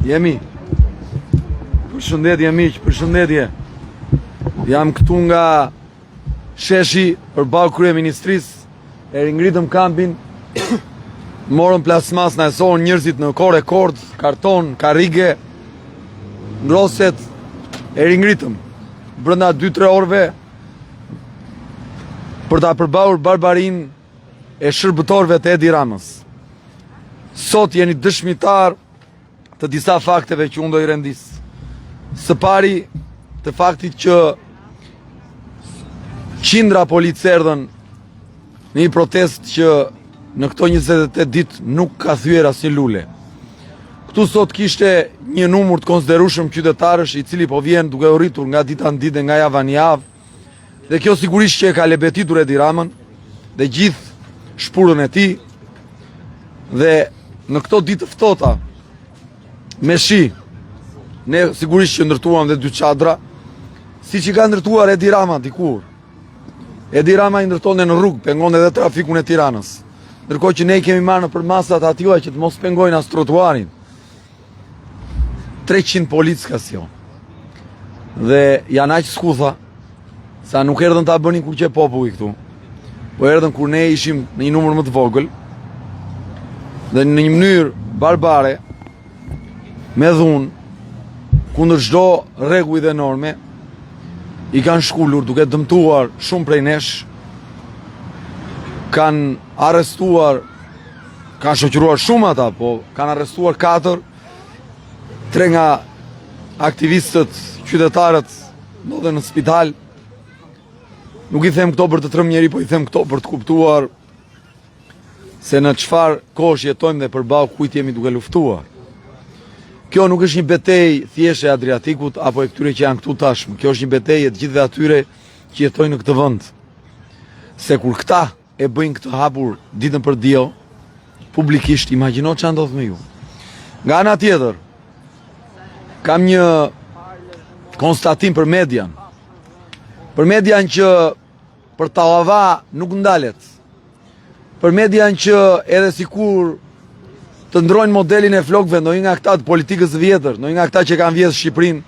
Jemi. Përshëndetje miq, përshëndetje. Jam këtu nga sheshi përballë kryeministrisë. E ringritëm kampin. Morëm plasmas na esorën njerëzit në rekord, karton, karrige, ngroset. E ringritëm brenda 2-3 orëve për ta përballur barbarinë e shërbëtorëve të Edi Ramës. Sot jeni dëshmitar të disa fakteve që unë do i rendis. Së pari, të faktit që qindra policë erdhën në një protest që në këto 28 ditë nuk ka thyer asnjë lule. Këtu sot kishte një numër të konsiderueshëm qytetarësh i cili po vjen duke u rritur nga dita në ditë, nga java në javë. Dhe kjo sigurisht që e ka lebetitur Edi Ramën dhe gjithë shpurën e tij. Dhe në këto ditë ftohta me shi, ne sigurisht që ndërtuam dhe 2 çadra, siç i ka ndërtuar Edi Rama dikur. Edi Rama i ndërtonte në rrugë, pengonte edhe trafikun e Tiranës. Ndërkohë që ne i kemi marrë nëpër masat atyra që të mos pengojnë as trotuarin. 300 policë ka sjell. Dhe janë aq skutha sa nuk erdhën ta bënin kur që populli këtu. Po erdhën kur ne ishim në një numër më të vogël dhe në një mënyrë barbare, me dhunë, kundër çdo rregulli dhe norme, i kanë shkullur duke dëmtuar shumë prej nesh, kanë arrestuar, kanë shoqëruar shumë ata, po kanë arrestuar 4, 3 nga aktivistët, qytetarët, ndodhen në spital. Nuk i them këto për të trëmë njeri, po i them këto për të kuptuar se në çfarë kosh jetojmë dhe përballë kujt jemi duke luftuar. Kjo nuk është një betejë thjesht e Adriatikut apo e këtyre që janë këtu tashmë. Kjo është një betejë e të gjithëve atyre që jetojnë në këtë vend. Se kur këta e bëjnë këtë hapur ditën për diell, publikisht imagjino çfarë ndodh me ju. Nga ana tjetër, kam një konstatim për median. Për median që për tallava nuk ndalet. Për median që edhe sikur të ndrojnë modelin e flokëve, ndonjë nga këta të politikës vjetër, ndonjë nga këta që kanë vjedhur Shqipërinë,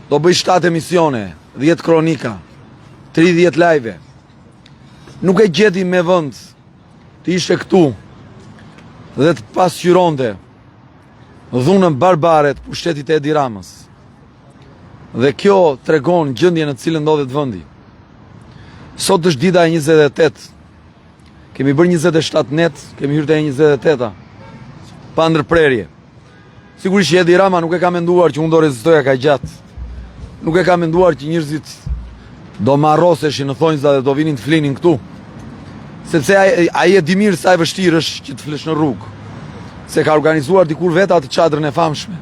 do bëj 7 emisione, 10 kronika, 30 live. Nuk e gjeti me vend të ishte këtu dhe të pasqyronte dhunën barbare të pushtetit të Edi Ramës. Dhe kjo tregon gjendjen në të cilën ndodhet vendi. Sot është dita e 28. Kemi bërë 27 net, kemi hyrë te 28-a. Pa ndërprerje. Sigurisht që Edi Rama nuk e ka menduar që unë do rezistoja ka gjatë. Nuk e ka menduar që njerëzit do marroseshin në thonjza dhe do vinin të flinin këtu. Sepse ai e di mirë sa e vështirë është që të flesh në rrugë. Se ka organizuar dikur vetë atë çadrën e famshme.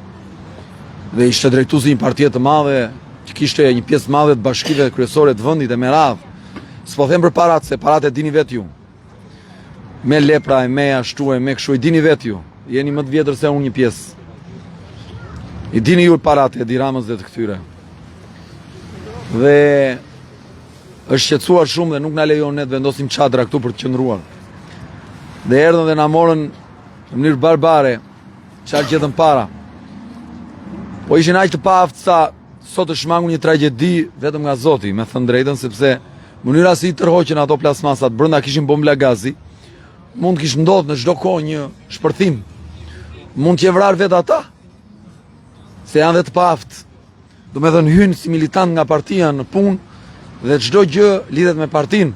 Dhe ishte drejtuesi i një partie të madhe, që kishte një pjesë të madhe të bashkive kryesore të vendit e me radhë. S'po them për parat, se parat e dini vetë ju. Me lepra e me ashtu e me kështu, i dini vetë ju. Jeni më të vjetër se unë një pjesë. I dini ju parat e Edi Ramës dhe të këtyre. Dhe është shqetësuar shumë dhe nuk na lejon ne të vendosim çadra këtu për të qëndruar. Dhe erdhën dhe na morën në mënyrë barbare, çfarë gjetën para. Po ishin aq të paaft sa sot është shmangur një tragjedi vetëm nga Zoti, me thënë drejtën, sepse mënyra si i tërhoqën ato plasmasat brenda kishin bombë gazi, mund të kishte ndodhur në çdo kohë një shpërthim. Mund të vrar vetë ata, se janë dhe të paaft. Do me thënë hynë si militant nga partia në punë dhe çdo gjë lidhet me partinë.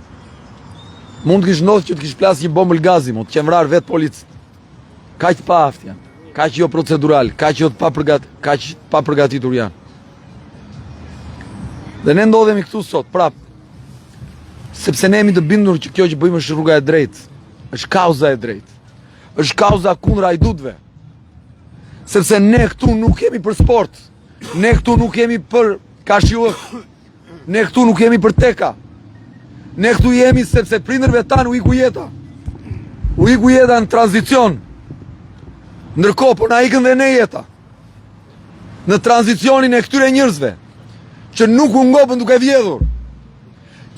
Mund të kishte ndodhur që të kishte plasë një bombë gazi, mund të vrar vetë policët. Kaq të paaft janë. Kaq jo procedural, kaq jo kaq pa përgatitur janë. Dhe ne ndodhemi këtu sot, prap, sepse ne jemi të bindur që kjo që bëjmë është rruga e drejtë, është kauza e drejtë, është kauza kundër hajdutëve. Sepse ne këtu nuk jemi për sport, ne këtu nuk jemi për kashjuh, ne këtu nuk jemi për teka, ne këtu jemi sepse prindërve tanë u iku jeta. U iku jeta në tranzicion. Ndërkohë, po na ikën dhe ne jeta. Në tranzicionin e këtyre njerëzve që nuk u ngopën duke vjedhur,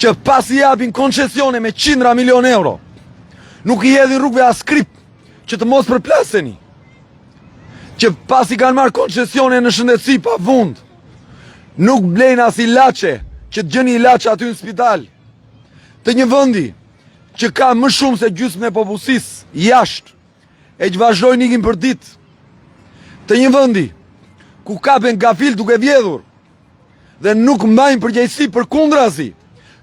që pas i japin koncesione me 100 milion euro, nuk i hedhin rrugëve as krip që të mos përplaseni. që pasi kanë marrë koncesione në shëndetësi pa fund, nuk blejnë as ilaçe, që të gjeni ilaçe aty në spital, të një vendi që ka më shumë se gjysmën e popullsisë jashtë, e që vazhdojnë ikin për ditë, të një vendi ku kapen gafil duke vjedhur, dhe nuk mbajnë përgjegjësi për kundrazi,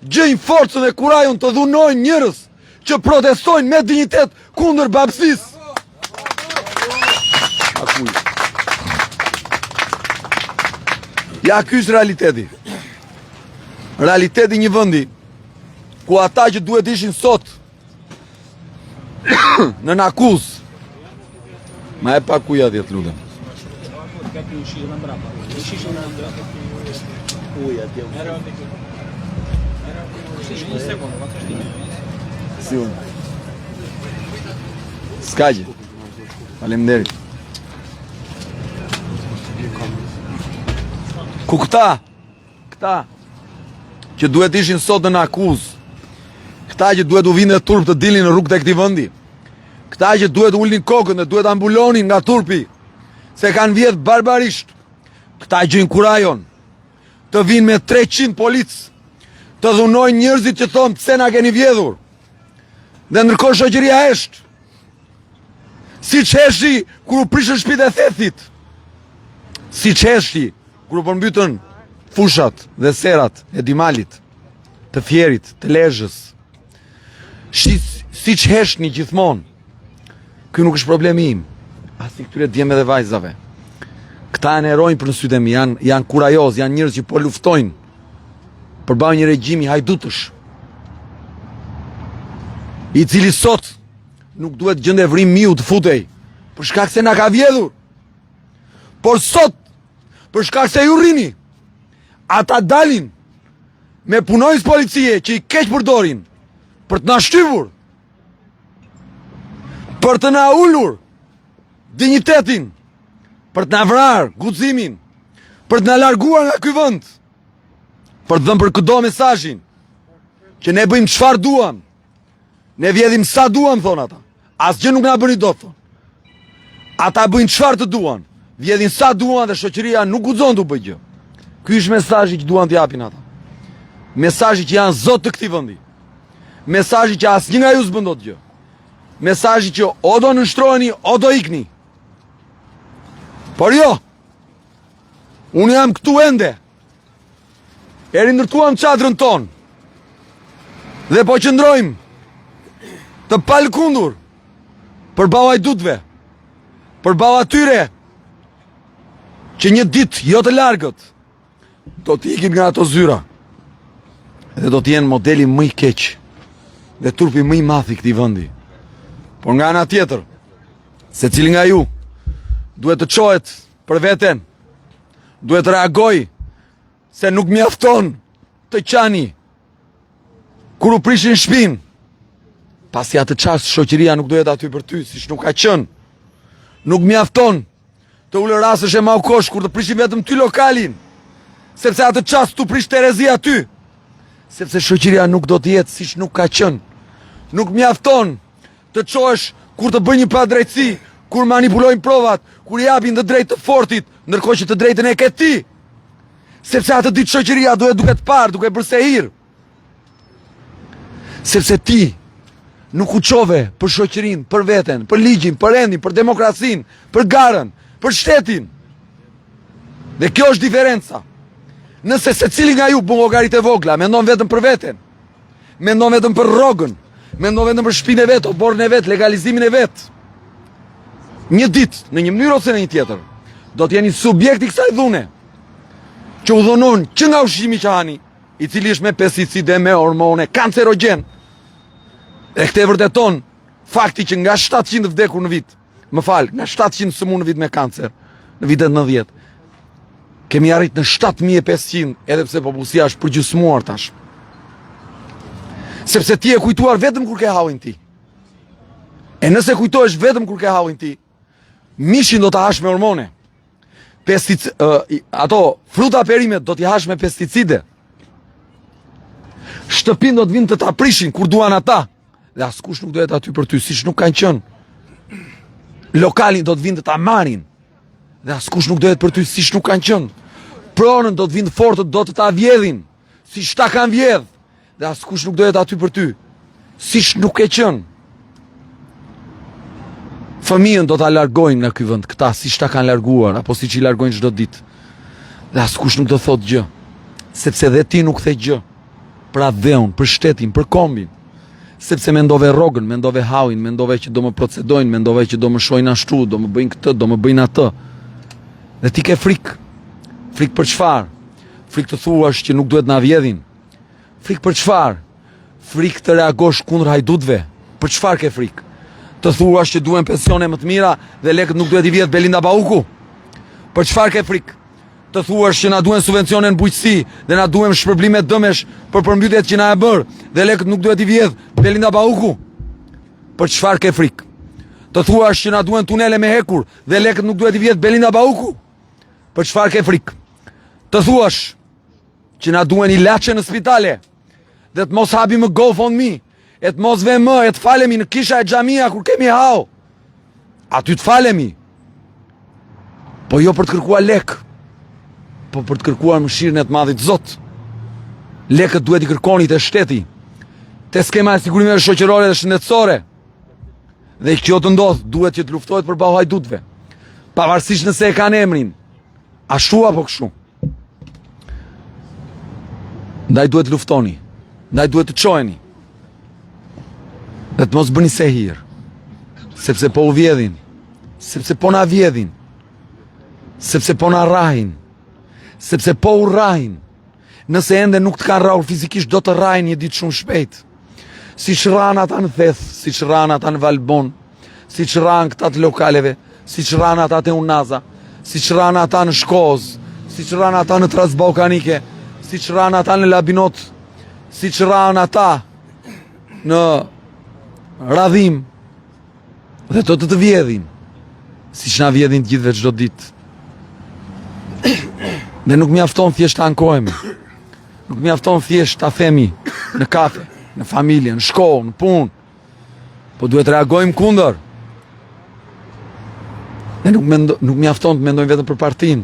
gjejnë forcën e kurajon të dhunojnë njerëz që protestojnë me dinjitet kundër babësisë. Ja, ky është realiteti. Realiteti një vendi ku ata që duhet ishin sot në akuzë. Ma e pa kuja djetë lutem. Si unë. Skajgje. Faleminderit. Ku këta që duhet ishin sot në akuzë, këta që duhet u vinë dhe turp të dilin në rrugë të këtij vendi, këta që duhet ullin kokën dhe duhet ambulonin nga turpi, se kanë vjedhë barbarisht, këta gjojnë kurajon, të vinë me 300 policë, të dhunojnë njerëzit që thonë pse na keni vjedhur, dhe ndërkohë shoqëria hesht, si që heshti kur u prishën shtëpitë e Thethit, si që heshti kur u përmbytën fushat dhe serat e Dimalit, të Fierit, të Lezhës, si që heshtni gjithmonë. Ky nuk është problemi im, as i këtyre djemve dhe vajzave. Këta janë herojnë për në sytë e mi, janë kurajoz, janë njërës që po luftojnë përballë një regjimi hajdutësh, i cili sot nuk duhet gjënde vrim miu të futej, për shkak se na ka vjedhur. Por sot, për shkak se ju rrini, ata dalin me punojnës policie që i keq përdorin për të na shtypur, për të na ullur dinjitetin, për të na vrarë guximin, për të na larguar nga ky vend, për të dhënë për këdo mesazhin që ne bëjmë çfarë duam, ne vjedhim sa duam, thon ata. Asgjë nuk na bëni dot, thon. Ata bëjnë çfarë të duan, vjedhin sa duan dhe shoqëria nuk guxon të bëjë gjë. Ky është mesazhi që duan të japin ata. Mesazhi që janë zot të këtij vendi. Mesazhi që asnjë nga ju s'bën dot gjë. Mesazhi që o do nënshtroheni o do ikni. Por jo, unë jam këtu ende, e rindërtuam çadrën tonë, dhe po qëndrojmë të palkundur përballë hajdutëve, përballë atyre që një ditë jo të largët do të ikin nga ato zyra dhe do të jenë modeli më i keq dhe turpi më i madh i këtij vendi. Por nga ana tjetër, secili nga ju duhet të çohet për veten, duhet të reagoj se nuk mjafton të qani kur u prishin shtëpinë, pasi atë çast shoqëria nuk do jetë aty për ty, siç nuk ka qenë. Nuk mjafton të ulë rastësh e maukosh kur të prishin vetëm ty lokalin, sepse atë çast tu prish Terezia aty, sepse shoqëria nuk do të jetë siç nuk ka qenë. Nuk mjafton të çohesh kur të bëj një padrejtësi, kur manipulojnë provat, kur japin të drejtë të fortit, ndërkohë që të drejtën e ke ti. Sepse atë ditë shoqëria duhet parë, duke bërë se hir. Sepse ti nuk u çove për shoqërinë, për veten, për ligjin, për rendin, për demokracinë, për garën, për shtetin. Dhe kjo është diferenca. Nëse secili nga ju bën llogaritë e vogla, mendon vetëm për veten, mendon vetëm për rrogën, mendon vetëm për shtëpinë e vet, oborrin e vet, legalizimin e vet, një ditë, në një mënyrë ose në një tjetër, do të jeni subjekt i kësaj dhune, që u dhunon që nga ushqimi që hani, i cili është me pesticide, me hormone, kancerogjen. E këtë e vërteton fakti që nga 700 vdekur në vit, nga 700 sëmurë në vit me kancer, në vitet 90, kemi arrit në 7500, edhe pse popullsia është përgjysmuar tash. Sepse ti e kujtuar vetëm kur ke hallin ti. E nëse kujtohesh vetëm kur ke hallin ti, mishin do ta hash me hormone. Ato fruta perimet do t'i hash me pesticide. Shtëpin do të vinë të ta prishin kur duan ata, dhe askush nuk do jetë aty për ty, siç nuk kanë qenë. Lokalin do të vinë të ta marrin, Dhe askush nuk dohet për ty siç nuk kanë qenë. Pronën do të vinë fortët, do të ta vjedhin, siç ta kanë vjedh. Dhe askush nuk dohet aty për ty, siç nuk e qenë. Fëmijën do ta largojnë nga ky vend, këta siç ta kanë larguar, apo siç i largojnë çdo ditë. Dhe askush nuk do thotë gjë, sepse dhe ti nuk the gjë. Për atë dheun, për shtetin, për kombin. Sepse mendove rrogën, mendove hauin, mendove që do më procedojnë, mendove që do më shojnë ashtu, do më bëjnë këtë, do më bëjnë atë. Dhe ti ke frikë. Frikë për çfarë? Frikë të thuash që nuk duhet na vjedhin. Frikë për çfarë? Frikë të reagosh kundër hajdutëve. Për çfarë ke frikë? Të thuash që duhen pensione më të mira dhe lekët nuk duhet i vjedh Belinda Bauku. Për çfarë ke frikë? Të thuash që na duhen subvencione në bujqësi dhe na duhen shpërblime dëmesh për përmbytjet që na e bër dhe lekët nuk duhet i vjedh Belinda Bauku. Për çfarë ke frikë? Të thuash që na duhen tunele me hekur dhe lekët nuk duhet i vjedh Belinda Bauku. Për çfarë ke frikë? Të thuash që na duhen ilaçe në spitale dhe të mos hapi më GoFundMe, e të mos ve më, e të falemi në kisha e xhamia kur kemi hao. Aty të falemi. Po jo për të kërkuar lek, po për të kërkuar mëshirën e të Madhit Zot. Lekët duhet i kërkoni te shteti, te skema e sigurimeve shoqërore dhe shëndetësore. Dhe kjo të ndodh, duhet që të luftohet përballë hajdutëve. Pavarësisht nëse e kanë emrin, ashtu apo kështu. Ndaj duhet luftoni, ndaj duhet të çojeni. Dhe të mos bëni se hir, sepse po u vjedhin, sepse po na vjedhin, sepse po na rrahin, sepse po u rrahin. Nëse ende nuk të kanë rrahur fizikisht, do të rrahin një ditë shumë shpejt. Siç rran ata në Theth, siç rran ata në Valbon, siç rran këta të lokaleve, siç rran ata te Unaza, siç rran ata në Shkoz, siç rran ata në Transballkanike, siç rran ata në Labinot, siç rran ata në Radhim, dhe do të vjedhin, siç na vjedhin të gjithëve çdo ditë. Dhe nuk mjafton thjesht të ankohemi, nuk mjafton thjesht ta themi në kafe, në familje, në shkollë, në punë, po duhet reagojmë kundër. Dhe nuk mjafton të mendojmë vetëm për partinë,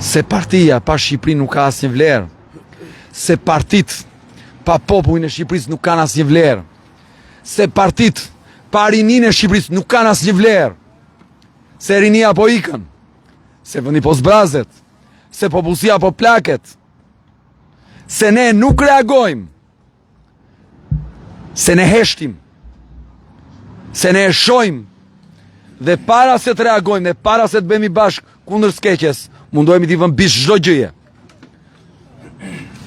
se partia pa Shqipëri nuk ka asnjë vlerë, se partit pa popullin e Shqipërisë nuk kanë asnjë vlerë, se partit pa rininë e Shqipërisë nuk kanë asnjë vlerë, se rinia po ikën, se vendi po zbrazet, se popullsia po plaket, se ne nuk reagojmë, se ne heshtim, se ne e shohim, dhe para se të reagojmë dhe para se të bëhemi bashkë kundër skeqes, mundohemi t'i vëmë bish çdo gjëje.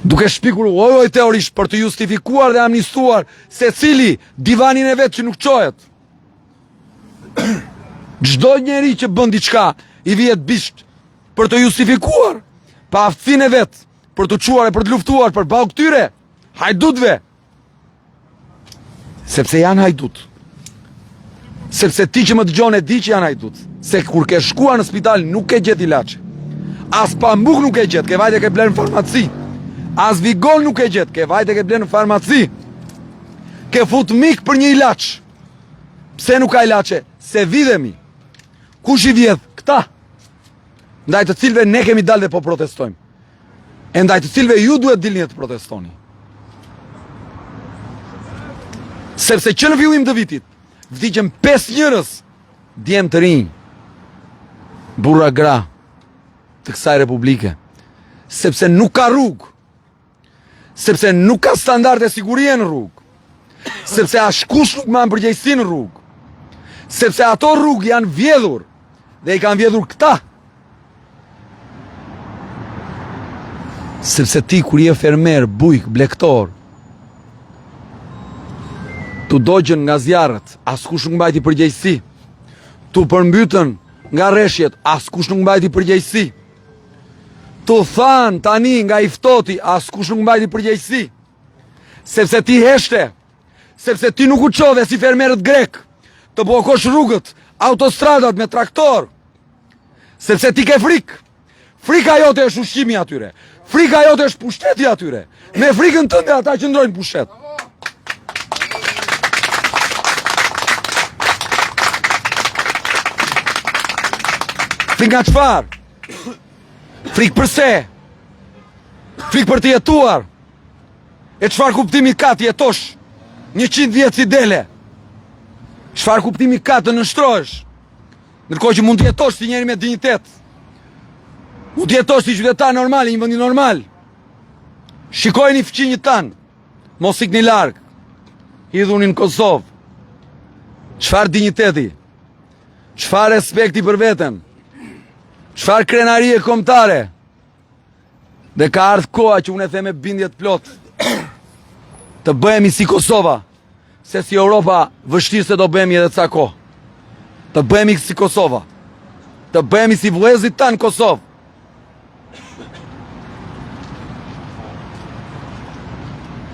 Duke shpikur oj teorisht për të justifikuar dhe amnistuar secili divanin e vet që nuk çohet. Çdo njeri që bën diçka i vihet bisht për të justifikuar pa aftësinë e vet për të çuar e për të luftuar përballë këtyre hajdutëve. Sepse janë hajdut. Sepse ti që më dëgjon e di që janë hajdut. Se kur ke shkuar në spital nuk ke gjet ilaçe. As pambuk nuk ke gjet, ke vajte ke bler në farmaci. As Vigol nuk e gjet, ke vajte ke bler në farmaci. Ke fut mik për një ilaç. Pse nuk ka ilaçe? Se vidhemi. Kush i vjedh? Këta. Ndaj të cilve ne kemi dalë dhe po protestojmë. E ndaj të cilve ju duhet dilni të protestoni. Sepse që në fillim të vitit vdiqën 5 njerëz, djem të rinj, burra gra të kësaj republike. Sepse nuk ka rrugë. Sepse nuk ka standarde sigurie në rrugë, sepse askush nuk ma në përgjegjësi në rrugë, sepse ato rrugë janë vjedhur dhe i kanë vjedhur këta. Sepse ti kur je fermer, bujk, blektor, tu dogjën nga zjarret, askush nuk mbajti përgjegjësi, tu përmbytën nga rreshjet, askush nuk mbajti përgjegjësi. Tu than tani nga i ftoti, askush nuk mbajti përgjegjësi. Sepse ti heshte, sepse ti nuk u çove si fermerët grek, të bllokosh rrugët, autostradat me traktor. Sepse ti ke frikë. Frika jote është ushqimi atyre. Frika jote është pushteti atyre. Me frikën tënde ata qëndrojnë pushtet. Frikë nga çfarë? Frikë përse? Frikë për të jetuar. E çfarë kuptimi ka të jetosh 100 vjet si dele? Çfarë kuptimi ka të nështrohesh? Ndërkohë që mund të jetosh si njeri me dinjitet. Mund të jetosh si qytetar normal, një vendi normal. Shikojeni fëqinjët tanë. Mos ikni larg. Hidhuni në Kosovë. Çfarë dinjiteti? Çfarë respekti për veten? Çfarë krenarie kombëtare? Dhe ka ardhur koha që unë e them me bindje të plot të bëhemi si Kosova, se si Europa vështirë se do bëhemi edhe ca kohë. Të bëhemi si Kosova. Të bëhemi si vëllezërit tanë Kosovë.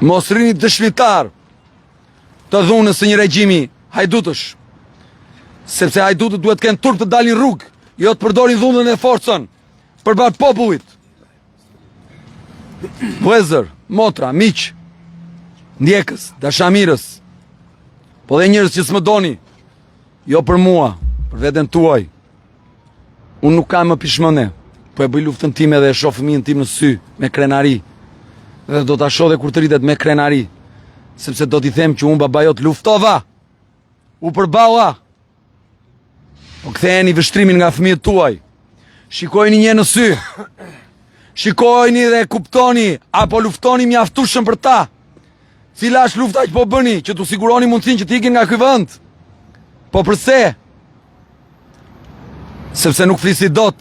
Mos rini dëshmitar të dhunës së një regjimi hajdutësh. Sepse hajdutët duhet të kenë turp të dalin rrugë, jo të përdorin dhunën e forcën përbar popullit. Vëllezër, motra, miq, ndjekës, dashamirës, po dhe njerëz që s'më doni, jo për mua, për veten tuaj. Unë nuk kam më pishmëne, po e bëj luftën time dhe e shoh fëmijën tim në sy me krenari. Dhe do ta shoh dhe kur të rritet me krenari, sepse do t'i them që unë baba jot luftova. U përballa. Po ktheheni vështrimin nga fëmijët tuaj. Shikojini një në sy. Shikojini dhe kuptoni, apo luftoni mjaftueshëm për ta. Cila është lufta që po bëni, që t'u siguroni mundësinë që t'ikin nga ky vend? Po përse? Sepse nuk flisi dot.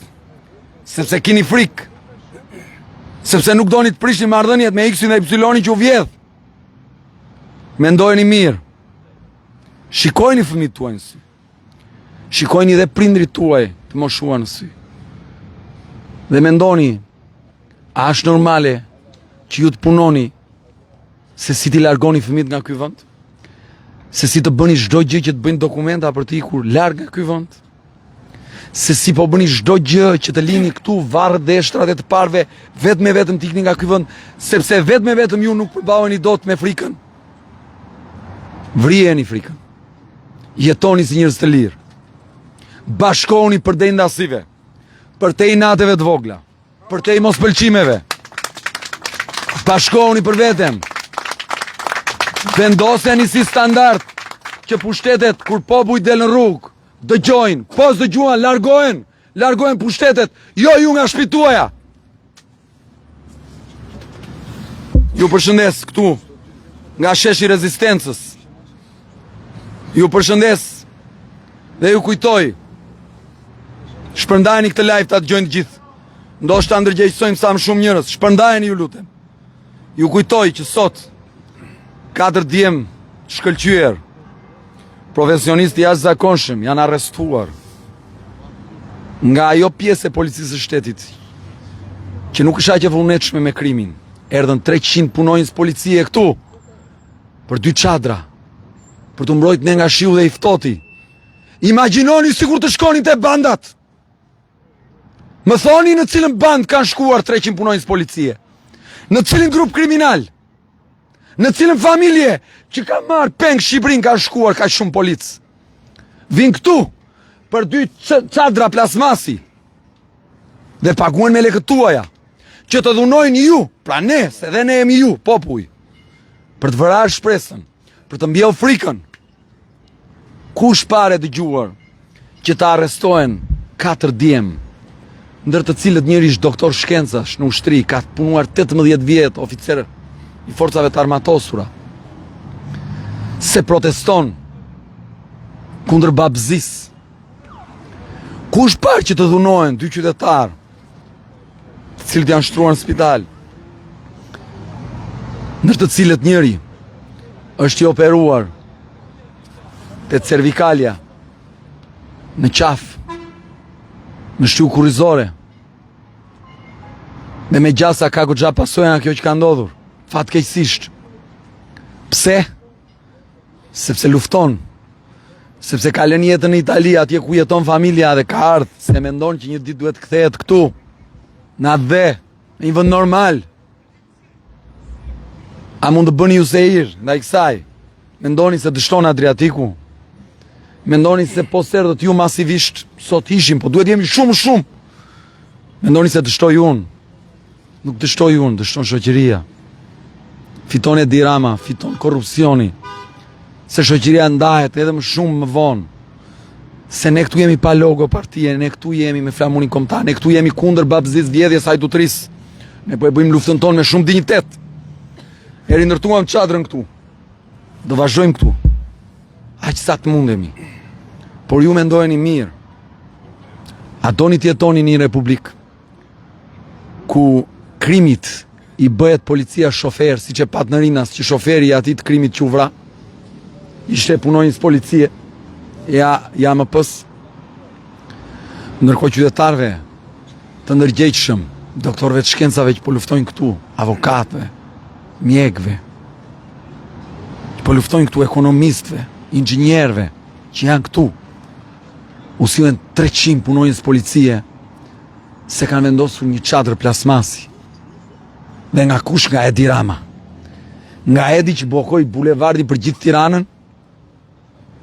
Sepse keni frikë. Sepse nuk doni të prishni marrëdhëniet me X-in dhe Y-in që u vjedh. Mendojeni mirë. Shikojini fëmijët tuaj në sy. Shikojini dhe prindrit tuaj të moshuar në sy. Dhe mendoni, a është normale që ju të punoni se si t'i largoni fëmijët nga ky vend? Se si të bëni çdo gjë që të bëjnë dokumenta për të ikur larg nga ky vend? Se si po bëni çdo gjë që të lini këtu varret dhe eshtrat e të parve vetëm e vetëm të ikni nga ky vend, sepse vetëm e vetëm ju nuk përballeni dot me frikën. Vriheni frikën. Jetoni si njerëz të lirë. Bashkohuni përdej ndasive, përtej nateve të vogla, përtej mospëlqimeve. Bashkohuni për veten. Vendoseni si standard që pushtetet kur popujt del në rrugë, dëgjojnë, pos dëgjuan, largohen pushtetet, jo ju nga shtëpitë tuaja. Ju përshëndes këtu nga sheshi Rezistencës. Ju përshëndes dhe ju kujtoj, shpërndajeni këtë live ta dëgjojnë të gjithë. Ndoshta ndërgjegjësojmë sa më shumë njerëz. Shpërndajeni, ju lutem. Ju kujtoj që sot 4 djem shkëlqyer, profesionistë jashtëzakonshëm janë arrestuar nga ajo pjesë e policisë së shtetit që nuk është aq e vullnetshme me krimin. Erdhën 300 punonjës policie këtu për 2 çadra, për të mbrojtur ne nga shiu dhe i ftohti. Imagjinoni sikur të shkonin te bandat. Më thoni në cilën band kanë shkuar 300 punonjës policie? Në cilin grup kriminal? Në cilën familje që ka marrë peng Shqipërinë kanë shkuar ka shumë polic? Vin këtu për 2 çadra plasmasi dhe paguhen me lekët tuaja që të dhunojnë ju, pra ne, se dhe ne jemi ju, popull, për të vrarë shpresën, për të mbjellë frikën. Kush pare dëgjuar që të arrestohen 4 djem, ndër të cilët njëri është doktor shkencash në ushtri, ka punuar 18 vjet oficer i forcave të armatosura, se proteston kundër babzis. Kush parë që të dhunohen 2 qytetar, të cilët janë shtruar në spital, ndër të cilët njëri është i operuar te cervikalja në qafë, në shtyllë kurrizore, dhe me gjasa ka goxha pasojë nga kjo që ka ndodhur, fatkeqësisht. Pse? Sepse lufton, sepse ka lënë jetën në Itali, atje ku jeton familja dhe ka ardhur, se mendon që një ditë duhet kthehet këtu, në atë në një vend normal. A mund të bëni ju se irë ndaj kësaj? Mendoni se dështon Adriatiku? Mendoni se po serdhët ju masivisht sot ishim, po duhet jemi shumë. Mendoni se dështoj unë. Nuk dështoj unë, dështon shoqëria. Fiton Edi Rama, fiton korrupsioni. Se shoqëria ndahet edhe më shumë më vonë. Se ne këtu jemi pa logo partije, ne këtu jemi me flamurin kombëtar, ne këtu jemi kundër babëzis, vjedhjes, hajdutërisë. Ne po e bëjmë luftën tonë me shumë dinjitet. E rindërtuam çadrën këtu. Do vazhdojmë këtu. Aq sa të mundemi. Por ju mendojeni mirë. A doni të jetoni në një republikë ku krimit i bëhet policia shofer, siç e pat në Rinas, që shoferi i atij të krimit që u vra ishte punonjës policie. Ja më pës. Ndërkohë qytetarëve të ndërgjegjshëm, doktorëve të shkencave që po luftojnë këtu, avokatëve, mjekëve, që po luftojnë këtu, ekonomistëve, inxhinierëve që janë këtu, u sillen 300 punonjës policie se kanë vendosur një çadër plasmasi. Dhe nga kush? Nga Edi Rama. Nga Edi që bllokoi bulevardi për gjithë Tiranën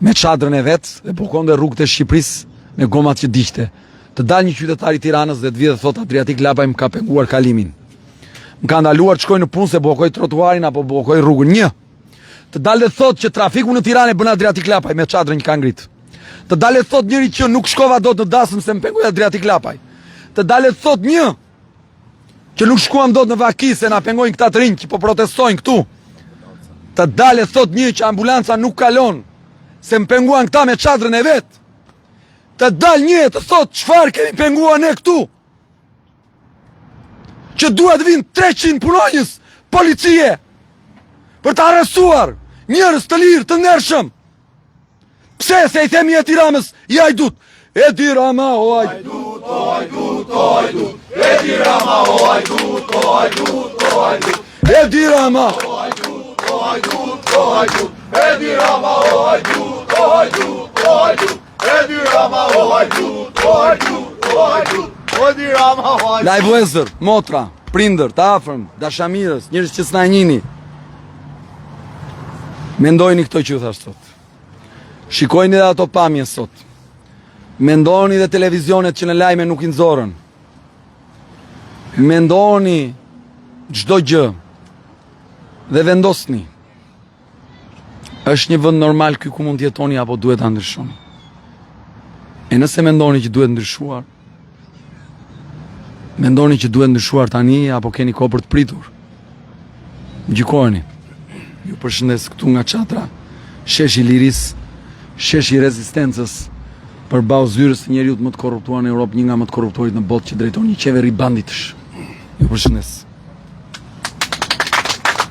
me çadrën e vet dhe bllokonte rrugët e Shqipërisë me gomat që diqte. Të dalë një qytetar i Tiranës dhe të vijë dhe thotë Adriatik Lapaj më ka penguar kalimin. Më ka ndaluar të shkoj në punë se bllokoi trotuarin apo bllokoi rrugën. Një. Të dalë dhe thotë që trafiku në Tiranë e bën Adriatik Lapaj me çadrën që ka ngrit. Të dalë dhe thotë njëri që nuk shkova dot në dasëm se më pengoi Adriatik Lapaj. Të dalë dhe thotë një që nuk shkuam dot në Vaki se na pengojnë këta të rinj që po protestojnë këtu. Të dalë dhe thotë një që ambulanca nuk kalon se më penguan këta me çadrën e vet. Të dalë një të thotë çfarë kemi penguar ne këtu. Që duhet vinë 300 punonjës policie për të arrestuar njerëz të lirë, të ndershëm. Pse se i themi Edi Ramës i hajdut? Edi Rama o hajdut, o hajdut, o hajdut. Edi Rama o hajdut, o hajdut, o hajdut. Edi Rama o hajdut, o hajdut, o hajdut. Edi Rama o hajdut, o hajdut, o hajdut. Edi Rama o hajdut, o hajdut, o hajdut. Edi Rama o hajdut. Laj vëllezër, motra, prindër, të afërm, dashamirës, njerëz që s'na njihni. Mendojini këto që ju thash sot. Shikojni dhe ato pamje sot. Mendoni dhe televizionet që në lajme nuk i nxorën. Mendoni çdo gjë dhe vendosni. Është një vend normal ky ku mund të jetoni apo duhet ta ndryshoni? E nëse mendoni që duhet ndryshuar, mendoni që duhet ndryshuar tani apo keni kohë për të pritur? Gjykojeni. Ju përshëndes këtu nga çadra, sheshi i lirisë, sheshi i rezistencës përballë zyrës së njeriut më të korruptuar në Europë, një nga më të korruptorit në botë që drejton një qeveri banditësh. Ju përshëndes.